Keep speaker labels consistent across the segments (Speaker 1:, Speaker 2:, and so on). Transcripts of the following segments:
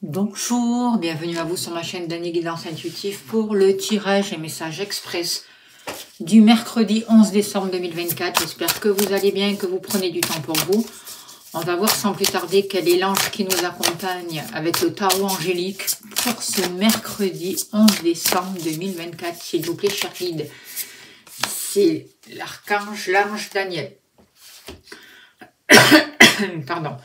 Speaker 1: Bonjour, bienvenue à vous sur ma chaîne d'Annie Guidance Intuitive pour le tirage et message express du mercredi 11 décembre 2024. J'espère que vous allez bien et que vous prenez du temps pour vous. On va voir sans plus tarder quel est l'ange qui nous accompagne avec le tarot angélique pour ce mercredi 11 décembre 2024. S'il vous plaît, cher guide, c'est l'ange Daniel. Pardon.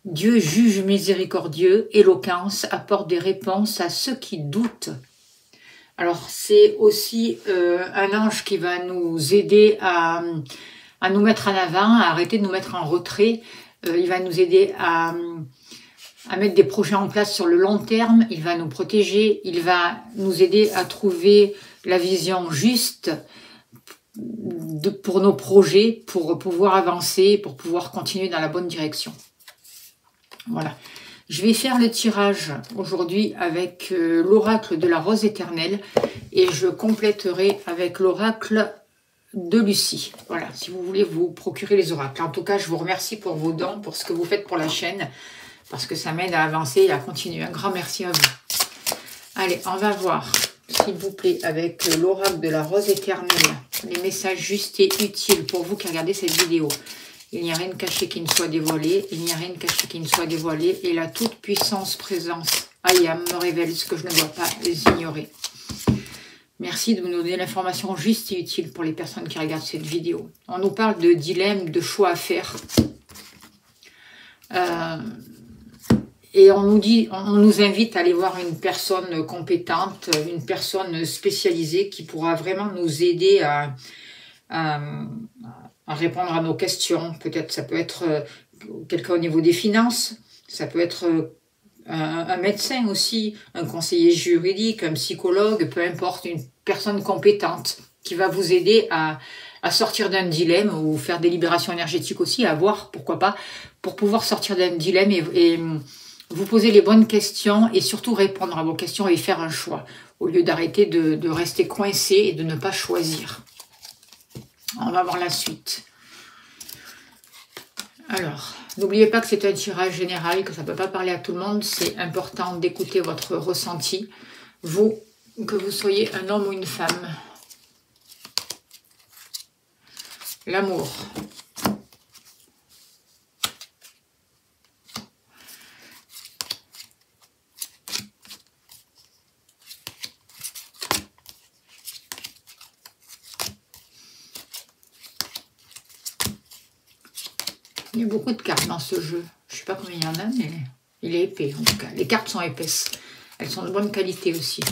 Speaker 1: Dieu juge miséricordieux, éloquence, apporte des réponses à ceux qui doutent. Alors c'est aussi un ange qui va nous aider à nous mettre en avant, à arrêter de nous mettre en retrait. Il va nous aider à mettre des projets en place sur le long terme. Il va nous protéger, il va nous aider à trouver la vision juste pour nos projets, pour pouvoir avancer, pour pouvoir continuer dans la bonne direction. Voilà, je vais faire le tirage aujourd'hui avec l'oracle de la rose éternelle et je compléterai avec l'oracle de Lucie. Voilà, si vous voulez vous procurer les oracles. En tout cas, je vous remercie pour vos dons, pour ce que vous faites pour la chaîne, parce que ça m'aide à avancer et à continuer. Un grand merci à vous. Allez, on va voir, s'il vous plaît, avec l'oracle de la rose éternelle, les messages justes et utiles pour vous qui regardez cette vidéo. Il n'y a rien de caché qui ne soit dévoilé. Il n'y a rien de caché qui ne soit dévoilé. Et la toute-puissance présence, Ayam, me révèle ce que je ne dois pas ignorer. Merci de nous donner l'information juste et utile pour les personnes qui regardent cette vidéo. On nous parle de dilemme, de choix à faire. Et on nous invite à aller voir une personne compétente, une personne spécialisée qui pourra vraiment nous aider à répondre à nos questions. Peut-être ça peut être quelqu'un au niveau des finances, ça peut être un médecin aussi, un conseiller juridique, un psychologue, peu importe, une personne compétente qui va vous aider à sortir d'un dilemme ou faire des libérations énergétiques aussi, à voir, pourquoi pas, pour pouvoir sortir d'un dilemme et vous poser les bonnes questions et surtout répondre à vos questions et faire un choix, au lieu d'arrêter de rester coincé et de ne pas choisir. On va voir la suite. Alors, n'oubliez pas que c'est un tirage général, que ça ne peut pas parler à tout le monde. C'est important d'écouter votre ressenti. Vous, que vous soyez un homme ou une femme. L'amour. Il y a beaucoup de cartes dans ce jeu. Je ne sais pas combien il y en a, mais il est épais en tout cas. Les cartes sont épaisses. Elles sont de bonne qualité aussi.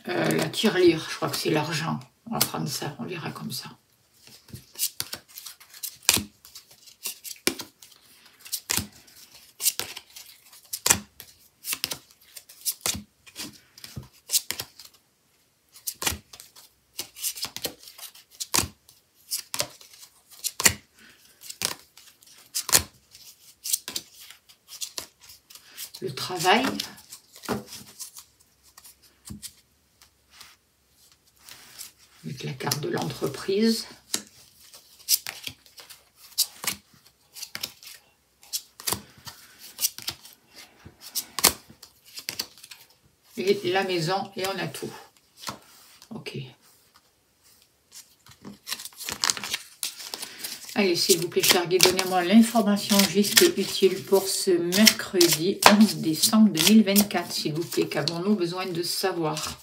Speaker 1: La tirelire, je crois que c'est l'argent. On va prendre ça, on verra comme ça. Le travail. Avec la carte de l'entreprise. Et la maison, et on a tout. Ok. Allez, s'il vous plaît, cher guide, donnez-moi l'information juste et utile pour ce mercredi 11 décembre 2024. S'il vous plaît, qu'avons-nous besoin de savoir ?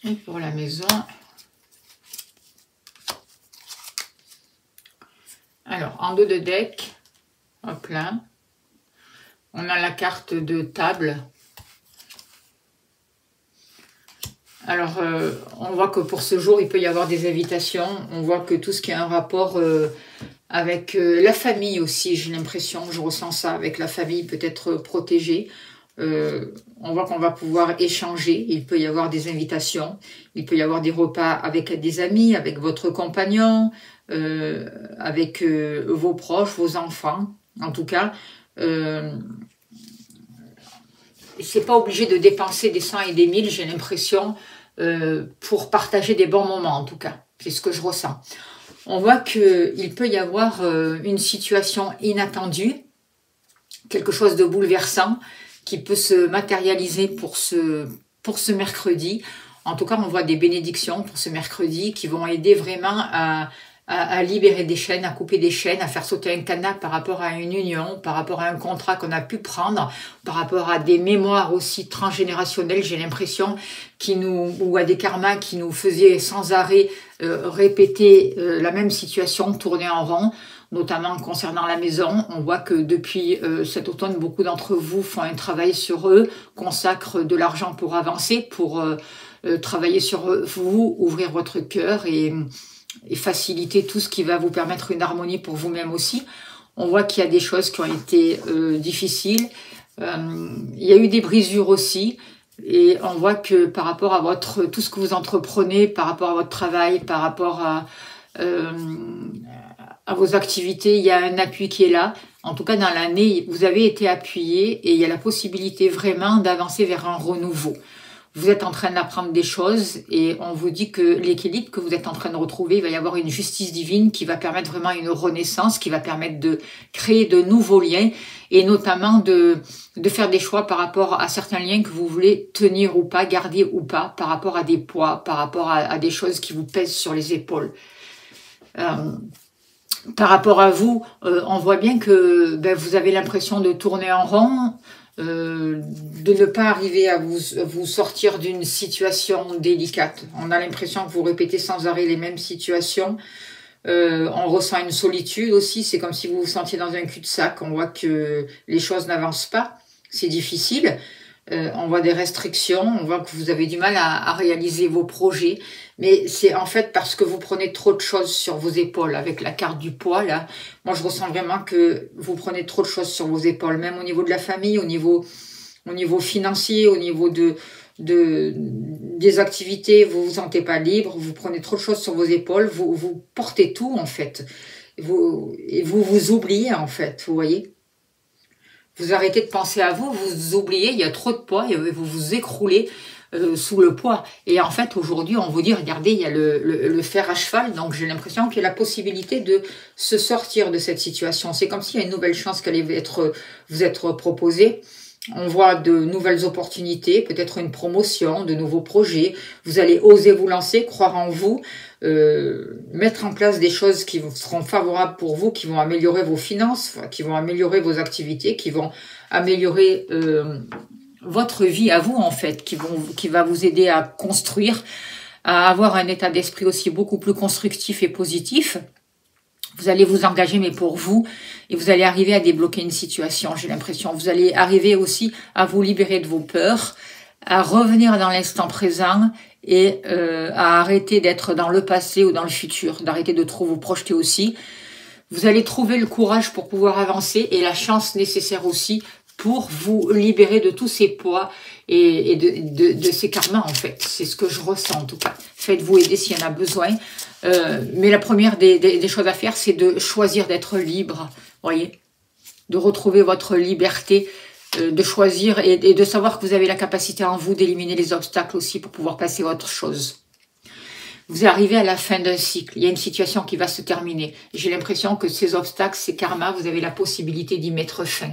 Speaker 1: Et pour la maison. Alors, en dos de deck, hop là, on a la carte de table. Alors, on voit que pour ce jour, il peut y avoir des invitations. On voit que tout ce qui a un rapport avec la famille aussi, j'ai l'impression, je ressens ça, avec la famille peut être protégée. On voit qu'on va pouvoir échanger. Il peut y avoir des invitations. Il peut y avoir des repas avec des amis, avec votre compagnon, avec vos proches, vos enfants. En tout cas, c'est pas obligé de dépenser des 100 et des 1000, j'ai l'impression, pour partager des bons moments, en tout cas. C'est ce que je ressens. On voit qu'il peut y avoir une situation inattendue, quelque chose de bouleversant, qui peut se matérialiser pour ce mercredi. En tout cas, on voit des bénédictions pour ce mercredi qui vont aider vraiment à libérer des chaînes, à couper des chaînes, à faire sauter un cadenas par rapport à une union, par rapport à un contrat qu'on a pu prendre, par rapport à des mémoires aussi transgénérationnelles, j'ai l'impression, ou à des karmas qui nous faisaient sans arrêt répéter la même situation, tourner en rond. Notamment concernant la maison, on voit que depuis cet automne, beaucoup d'entre vous font un travail sur eux, consacrent de l'argent pour avancer, pour travailler sur vous, ouvrir votre cœur et faciliter tout ce qui va vous permettre une harmonie pour vous-même aussi. On voit qu'il y a des choses qui ont été difficiles. Il y a eu des brisures aussi. Et on voit que par rapport à tout ce que vous entreprenez, par rapport à votre travail, par rapport à vos activités, il y a un appui qui est là. En tout cas, dans l'année, vous avez été appuyé et il y a la possibilité vraiment d'avancer vers un renouveau. Vous êtes en train d'apprendre des choses et on vous dit que l'équilibre que vous êtes en train de retrouver, il va y avoir une justice divine qui va permettre vraiment une renaissance, qui va permettre de créer de nouveaux liens et notamment de faire des choix par rapport à certains liens que vous voulez tenir ou pas, garder ou pas, par rapport à des poids, par rapport à des choses qui vous pèsent sur les épaules. Par rapport à vous, on voit bien que vous avez l'impression de tourner en rond, de ne pas arriver à vous sortir d'une situation délicate. On a l'impression que vous répétez sans arrêt les mêmes situations. On ressent une solitude aussi, c'est comme si vous vous sentiez dans un cul-de-sac. On voit que les choses n'avancent pas, c'est difficile. On voit des restrictions, on voit que vous avez du mal à réaliser vos projets. Mais c'est en fait parce que vous prenez trop de choses sur vos épaules. Avec la carte du poids, là, moi je ressens vraiment que vous prenez trop de choses sur vos épaules. Même au niveau de la famille, au niveau financier, au niveau des activités, vous vous sentez pas libre. Vous prenez trop de choses sur vos épaules. Vous portez tout en fait. Vous oubliez en fait, vous voyez. Vous arrêtez de penser à vous, vous oubliez, il y a trop de poids et vous vous écroulez sous le poids. Et en fait, aujourd'hui, on vous dit, regardez, il y a le fer à cheval, donc j'ai l'impression qu'il y a la possibilité de se sortir de cette situation. C'est comme s'il y a une nouvelle chance qui allait vous être proposée. On voit de nouvelles opportunités, peut-être une promotion, de nouveaux projets. Vous allez oser vous lancer, croire en vous, mettre en place des choses qui seront favorables pour vous, qui vont améliorer vos finances, qui vont améliorer vos activités, qui vont améliorer votre vie à vous en fait, qui va vous aider à construire, à avoir un état d'esprit aussi beaucoup plus constructif et positif. Vous allez vous engager, mais pour vous, et vous allez arriver à débloquer une situation, j'ai l'impression. Vous allez arriver aussi à vous libérer de vos peurs, à revenir dans l'instant présent et à arrêter d'être dans le passé ou dans le futur, d'arrêter de trop vous projeter aussi. Vous allez trouver le courage pour pouvoir avancer et la chance nécessaire aussi pour vous libérer de tous ces poids et de ces karmas en fait. C'est ce que je ressens en tout cas. Faites-vous aider s'il y en a besoin. Mais la première des choses à faire, c'est de choisir d'être libre, voyez, de retrouver votre liberté, de choisir et de savoir que vous avez la capacité en vous d'éliminer les obstacles aussi pour pouvoir passer à autre chose. Vous arrivez à la fin d'un cycle, il y a une situation qui va se terminer. J'ai l'impression que ces obstacles, ces karmas, vous avez la possibilité d'y mettre fin.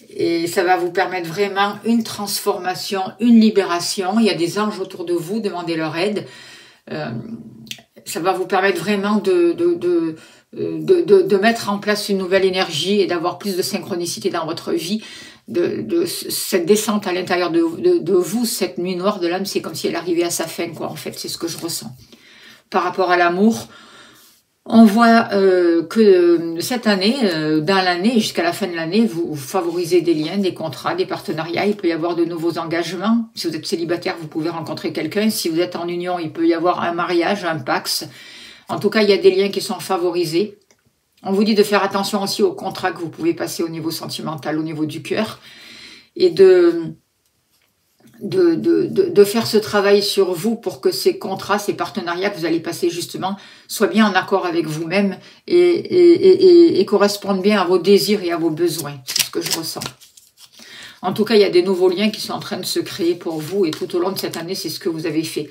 Speaker 1: Et ça va vous permettre vraiment une transformation, une libération. Il y a des anges autour de vous, demandez leur aide. Ça va vous permettre vraiment de de mettre en place une nouvelle énergie et d'avoir plus de synchronicité dans votre vie. De cette descente à l'intérieur de vous, cette nuit noire de l'âme, c'est comme si elle arrivait à sa fin, quoi, en fait, c'est ce que je ressens. Par rapport à l'amour, on voit que cette année, dans l'année, jusqu'à la fin de l'année, vous favorisez des liens, des contrats, des partenariats, il peut y avoir de nouveaux engagements. Si vous êtes célibataire, vous pouvez rencontrer quelqu'un. Si vous êtes en union, il peut y avoir un mariage, un pax. En tout cas, il y a des liens qui sont favorisés. On vous dit de faire attention aussi aux contrats que vous pouvez passer au niveau sentimental, au niveau du cœur, et de faire ce travail sur vous pour que ces contrats, ces partenariats que vous allez passer justement, soient bien en accord avec vous-même et correspondent bien à vos désirs et à vos besoins. C'est ce que je ressens. En tout cas, il y a des nouveaux liens qui sont en train de se créer pour vous et tout au long de cette année, c'est ce que vous avez fait.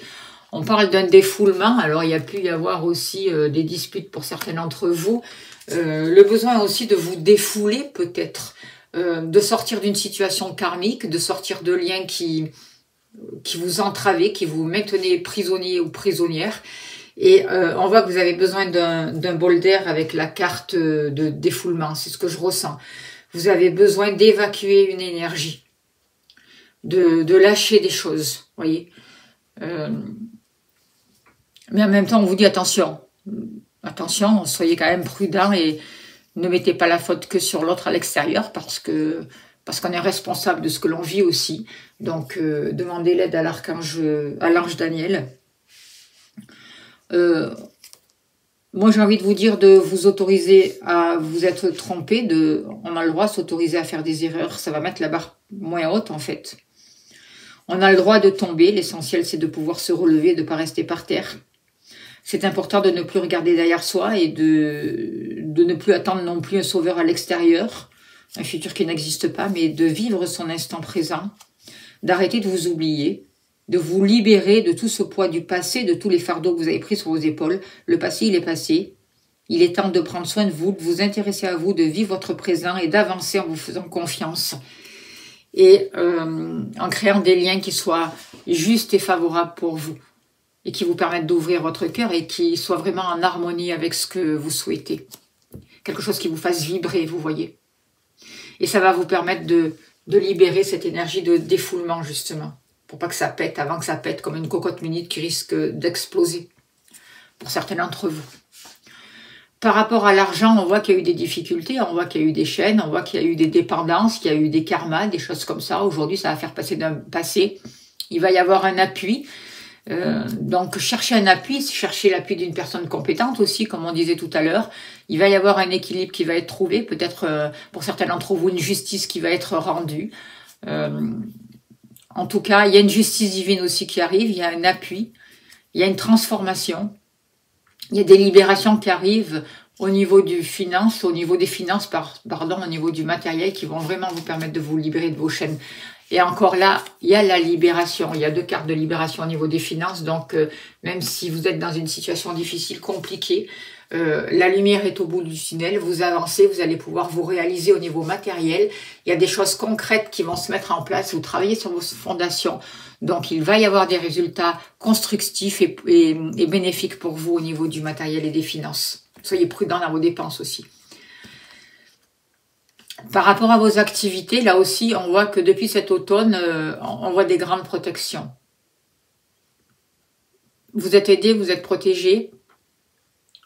Speaker 1: On parle d'un défoulement, alors il y a pu y avoir aussi des disputes pour certains d'entre vous. Le besoin aussi de vous défouler peut-être, de sortir d'une situation karmique, de sortir de liens qui vous entravaient, qui vous maintenaient prisonnier ou prisonnière. Et on voit que vous avez besoin d'un bol d'air avec la carte de défoulement, c'est ce que je ressens. Vous avez besoin d'évacuer une énergie, de lâcher des choses, voyez. Mais en même temps, on vous dit attention, attention, soyez quand même prudent et ne mettez pas la faute que sur l'autre à l'extérieur parce qu'on est responsable de ce que l'on vit aussi. Donc, demandez l'aide à l'ange Daniel. Moi, j'ai envie de vous dire de vous autoriser à vous être trompé. On a le droit de s'autoriser à faire des erreurs. Ça va mettre la barre moins haute, en fait. On a le droit de tomber. L'essentiel, c'est de pouvoir se relever, de ne pas rester par terre. C'est important de ne plus regarder derrière soi et de ne plus attendre non plus un sauveur à l'extérieur, un futur qui n'existe pas, mais de vivre son instant présent, d'arrêter de vous oublier, de vous libérer de tout ce poids du passé, de tous les fardeaux que vous avez pris sur vos épaules. Le passé, il est passé. Il est temps de prendre soin de vous, de vous intéresser à vous, de vivre votre présent et d'avancer en vous faisant confiance. Et en créant des liens qui soient justes et favorables pour vous. Et qui vous permettent d'ouvrir votre cœur et qui soient vraiment en harmonie avec ce que vous souhaitez. Quelque chose qui vous fasse vibrer, vous voyez. Et ça va vous permettre de libérer cette énergie de défoulement, justement. Pour pas que ça pète, avant que ça pète, comme une cocotte minute qui risque d'exploser. Pour certains d'entre vous. Par rapport à l'argent, on voit qu'il y a eu des difficultés, on voit qu'il y a eu des chaînes, on voit qu'il y a eu des dépendances, qu'il y a eu des karmas, des choses comme ça. Aujourd'hui, ça va faire passer d'un passé. Il va y avoir un appui. Donc chercher un appui, chercher l'appui d'une personne compétente aussi, comme on disait tout à l'heure. Il va y avoir un équilibre qui va être trouvé, peut-être pour certains d'entre vous une justice qui va être rendue. En tout cas, il y a une justice divine aussi qui arrive, il y a un appui, il y a une transformation, il y a des libérations qui arrivent au niveau du finance, au niveau des finances, au niveau du matériel qui vont vraiment vous permettre de vous libérer de vos chaînes. Et encore là, il y a la libération. Il y a 2 cartes de libération au niveau des finances. Donc, même si vous êtes dans une situation difficile, compliquée, la lumière est au bout du tunnel. Vous avancez, vous allez pouvoir vous réaliser au niveau matériel. Il y a des choses concrètes qui vont se mettre en place. Vous travaillez sur vos fondations. Donc, il va y avoir des résultats constructifs et bénéfiques pour vous au niveau du matériel et des finances. Soyez prudents dans vos dépenses aussi. Par rapport à vos activités, là aussi, on voit que depuis cet automne, on voit des grandes protections. Vous êtes aidé, vous êtes protégé.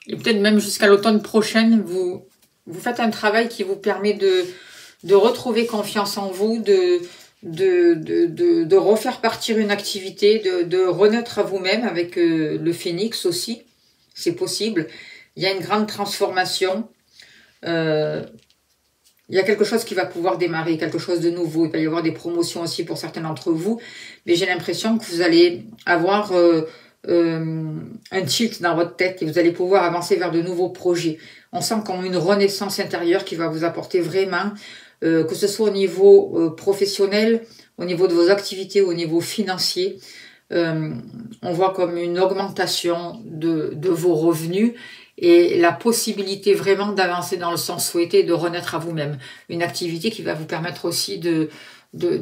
Speaker 1: Et peut-être même jusqu'à l'automne prochain, vous faites un travail qui vous permet de retrouver confiance en vous, de refaire partir une activité, de renaître à vous-même avec le phénix aussi. C'est possible. Il y a une grande transformation. Il y a quelque chose qui va pouvoir démarrer, quelque chose de nouveau. Il va y avoir des promotions aussi pour certains d'entre vous. Mais j'ai l'impression que vous allez avoir un tilt dans votre tête et vous allez pouvoir avancer vers de nouveaux projets. On sent comme une renaissance intérieure qui va vous apporter vraiment, que ce soit au niveau professionnel, au niveau de vos activités, au niveau financier. On voit comme une augmentation de vos revenus. Et la possibilité vraiment d'avancer dans le sens souhaité et de renaître à vous-même. Une activité qui va vous permettre aussi de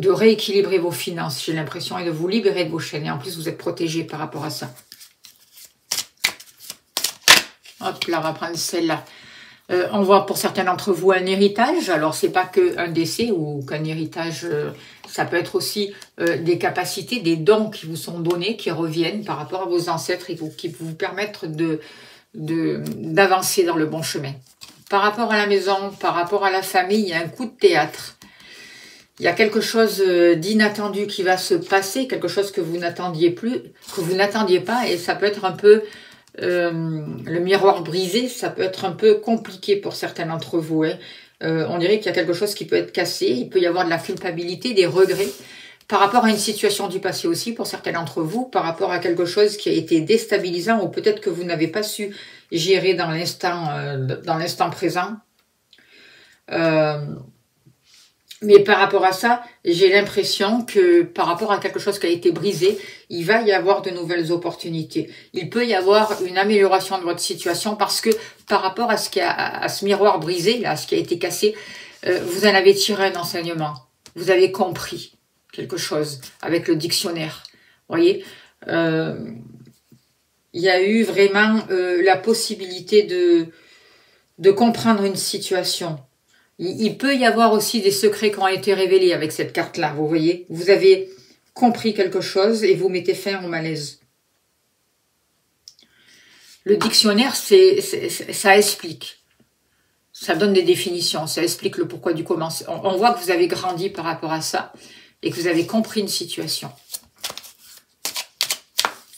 Speaker 1: rééquilibrer vos finances, j'ai l'impression, et de vous libérer de vos chaînes. Et en plus, vous êtes protégé par rapport à ça. Hop là, on va prendre celle-là. On voit pour certains d'entre vous un héritage. Alors, c'est pas qu'un décès ou qu'un héritage, ça peut être aussi des capacités, des dons qui vous sont donnés, qui reviennent par rapport à vos ancêtres et qui vous permettent d'avancer dans le bon chemin. Par rapport à la maison, par rapport à la famille, il y a un coup de théâtre. Il y a quelque chose d'inattendu qui va se passer, quelque chose que vous n'attendiez plus, que vous n'attendiez pas, et ça peut être un peu le miroir brisé, ça peut être un peu compliqué pour certains d'entre vous. Hein. On dirait qu'il y a quelque chose qui peut être cassé, il peut y avoir de la culpabilité, des regrets, par rapport à une situation du passé aussi, pour certains d'entre vous, par rapport à quelque chose qui a été déstabilisant, ou peut-être que vous n'avez pas su gérer dans l'instant présent. Mais par rapport à ça, j'ai l'impression que par rapport à quelque chose qui a été brisé, il va y avoir de nouvelles opportunités. Il peut y avoir une amélioration de votre situation parce que par rapport à ce miroir brisé, là, ce qui a été cassé, vous en avez tiré un enseignement. Vous avez compris quelque chose avec le dictionnaire. Vous voyez, il y a eu vraiment la possibilité de comprendre une situation. Il peut y avoir aussi des secrets qui ont été révélés avec cette carte-là, vous voyez. Vous avez compris quelque chose et vous mettez fin au malaise. Le dictionnaire, ça explique. Ça donne des définitions, ça explique le pourquoi du comment. On voit que vous avez grandi par rapport à ça et que vous avez compris une situation.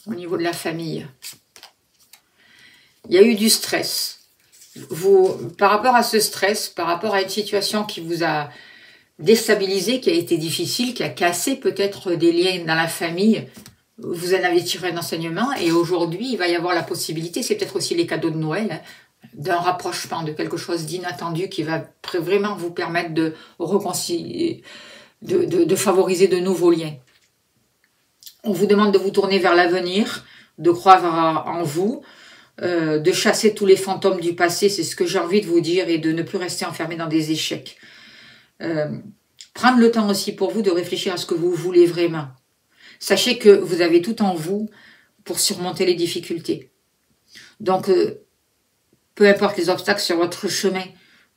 Speaker 1: Au niveau de la famille. Il y a eu du stress. Par rapport à ce stress, par rapport à une situation qui vous a déstabilisé, qui a été difficile, qui a cassé peut-être des liens dans la famille, vous en avez tiré un enseignement et aujourd'hui, il va y avoir la possibilité, c'est peut-être aussi les cadeaux de Noël, hein, d'un rapprochement, de quelque chose d'inattendu qui va vraiment vous permettre de réconcilier, de favoriser de nouveaux liens. On vous demande de vous tourner vers l'avenir, de croire en vous, de chasser tous les fantômes du passé, c'est ce que j'ai envie de vous dire, et de ne plus rester enfermé dans des échecs. Prendre le temps aussi pour vous de réfléchir à ce que vous voulez vraiment. Sachez que vous avez tout en vous pour surmonter les difficultés. Donc, peu importe les obstacles sur votre chemin,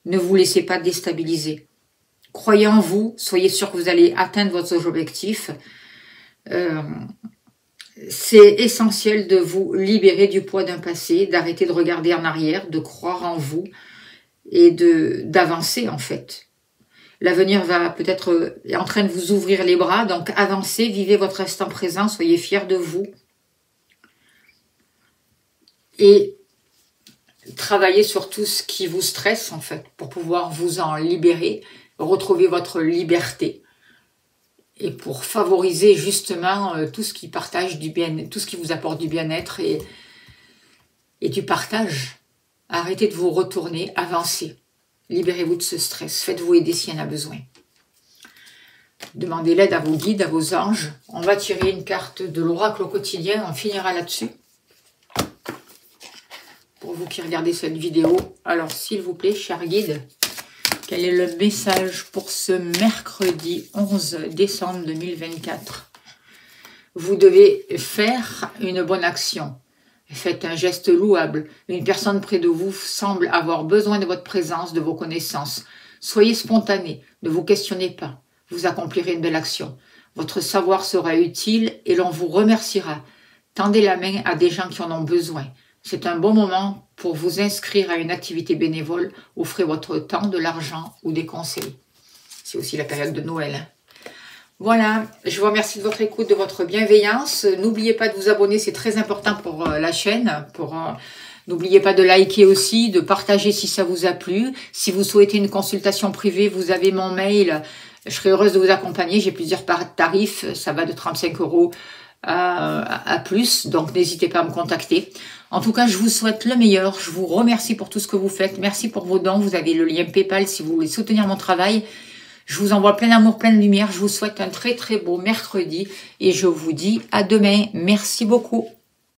Speaker 1: ne vous laissez pas déstabiliser. Croyez en vous, soyez sûr que vous allez atteindre votre objectif. C'est essentiel de vous libérer du poids d'un passé, d'arrêter de regarder en arrière, de croire en vous et d'avancer en fait. L'avenir va peut-être est en train de vous ouvrir les bras, donc avancez, vivez votre instant présent, soyez fiers de vous. Et travaillez sur tout ce qui vous stresse en fait, pour pouvoir vous en libérer, retrouver votre liberté. Et pour favoriser justement tout ce qui partage du bien, tout ce qui vous apporte du bien-être et du partage. Arrêtez de vous retourner, avancez. Libérez-vous de ce stress. Faites-vous aider s'il y en a besoin. Demandez l'aide à vos guides, à vos anges. On va tirer une carte de l'oracle au quotidien. On finira là-dessus. Pour vous qui regardez cette vidéo. Alors, s'il vous plaît, cher guide, quel est le message pour ce mercredi 11 décembre 2024? Vous devez faire une bonne action. Faites un geste louable. Une personne près de vous semble avoir besoin de votre présence, de vos connaissances. Soyez spontané, ne vous questionnez pas. Vous accomplirez une belle action. Votre savoir sera utile et l'on vous remerciera. Tendez la main à des gens qui en ont besoin. C'est un bon moment pour vous inscrire à une activité bénévole. Offrez votre temps, de l'argent ou des conseils. C'est aussi la période de Noël. Voilà, je vous remercie de votre écoute, de votre bienveillance. N'oubliez pas de vous abonner, c'est très important pour la chaîne. N'oubliez pas de liker aussi, de partager si ça vous a plu. Si vous souhaitez une consultation privée, vous avez mon mail. Je serai heureuse de vous accompagner. J'ai plusieurs tarifs, ça va de 35 € à plus, donc n'hésitez pas à me contacter. En tout cas, je vous souhaite le meilleur. Je vous remercie pour tout ce que vous faites. Merci pour vos dons. Vous avez le lien PayPal si vous voulez soutenir mon travail. Je vous envoie plein d'amour, plein de lumière. Je vous souhaite un très très beau mercredi et je vous dis à demain. Merci beaucoup.